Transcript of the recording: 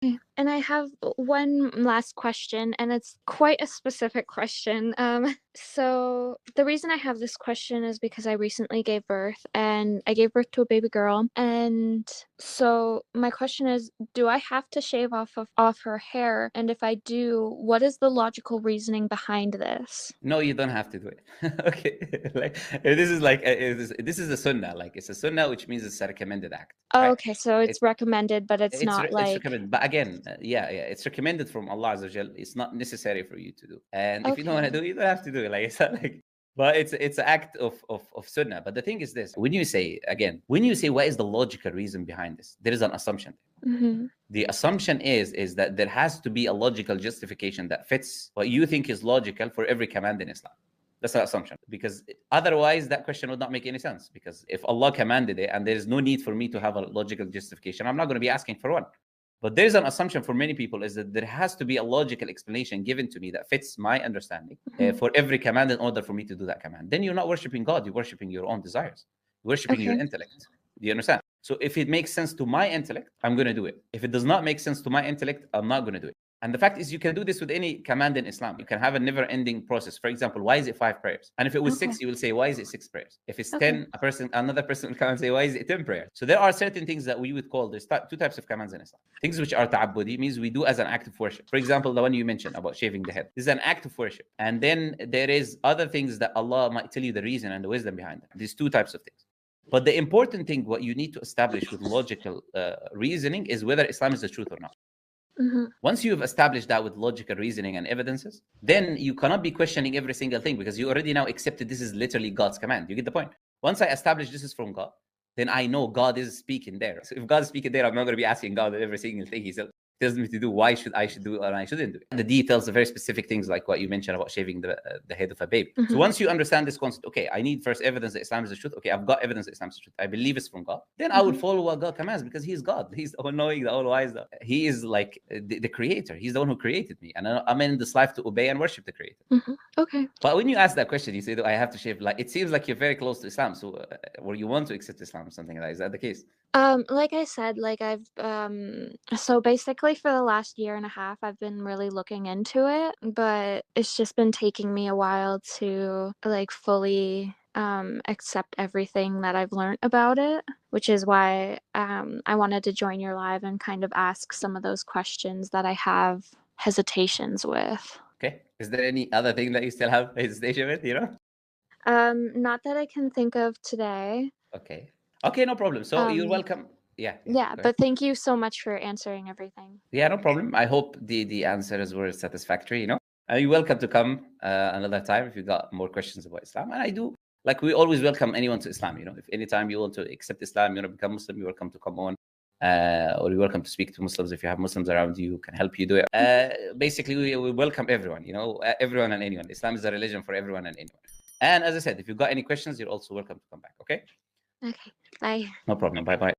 And I have one last question, and it's quite a specific question. So the reason I have this question is because I recently gave birth, and I gave birth to a baby girl. And so my question is, do I have to shave off her hair? And if I do, what is the logical reasoning behind this? No, you don't have to do it. Okay, this is a sunnah. Like it's a sunnah, which means it's a recommended act. Oh, Right? okay, so it's recommended, but it's not It's like recommended, but again, it's recommended from Allah Azza wa Jal. It's not necessary for you to do. And if you don't want to okay. do it, you don't have to do it. Like it's not like, but it's an act of sunnah. But the thing is this: when you say what is the logical reason behind this, there is an assumption. Mm-hmm. The assumption is that there has to be a logical justification that fits what you think is logical for every command in Islam. That's the assumption, because otherwise that question would not make any sense. Because if Allah commanded it and there is no need for me to have a logical justification, I'm not going to be asking for one. But there's an assumption for many people is that there has to be a logical explanation given to me that fits my understanding for every command in order for me to do that command. Then you're not worshiping God, you're worshiping your own desires, you're worshiping your Okay. intellect. Do you understand? So if it makes sense to my intellect, I'm going to do it. If it does not make sense to my intellect, I'm not going to do it. And the fact is, you can do this with any command in Islam. You can have a never-ending process. For example, why is it 5 prayers? And if it was 6, you will say, why is it 6 prayers? If it's 10, another person will come and say, why is it 10 prayers? So there are certain things that we would call, there's 2 types of commands in Islam. Things which are ta'abbudi, means we do as an act of worship. For example, the one you mentioned about shaving the head. This is an act of worship. And then there is other things that Allah might tell you the reason and the wisdom behind them. These 2 types of things. But the important thing, what you need to establish with logical reasoning, is whether Islam is the truth or not. Mm-hmm. Once you've established that with logical reasoning and evidences, then you cannot be questioning every single thing, because you already now accepted this is literally God's command. You get the point? Once I establish this is from God, then I know God is speaking there. So if God is speaking there, I'm not going to be asking God every single thing He tells me to do. Why should I do it or I shouldn't do it? The details, the very specific things like what you mentioned about shaving the head of a baby. Mm-hmm. So once you understand this concept, okay, I need first evidence that Islam is the truth. Okay, I've got evidence that Islam is the truth. I believe it's from God. Then I will follow what God commands, because He's God. He's the all-knowing, the all-wise. He is like the creator. He's the one who created me. And I'm in this life to obey and worship the creator. Mm-hmm. Okay. But when you ask that question, you say, do I have to shave? Like, it seems like you're very close to Islam. So or you want to accept Islam or something like that. Is that the case? Like I said, like I've so basically for the last year and a half I've been really looking into it, but it's just been taking me a while to like fully accept everything that I've learned about it, which is why I wanted to join your live and kind of ask some of those questions that I have hesitations with. Okay. Is there any other thing that you still have hesitation with, Not that I can think of today. Okay, no problem. So you're welcome. Yeah, but thank you so much for answering everything. Yeah, no problem. I hope the answers were satisfactory, You're welcome to come another time if you got more questions about Islam. And I do, like, we always welcome anyone to Islam, If anytime you want to accept Islam, you want to become Muslim, you're welcome to come on. Or you're welcome to speak to Muslims. If you have Muslims around you, can help you do it. Basically, we welcome everyone, everyone and anyone. Islam is a religion for everyone and anyone. And as I said, if you've got any questions, you're also welcome to come back, okay? Okay, bye. No problem. Bye-bye.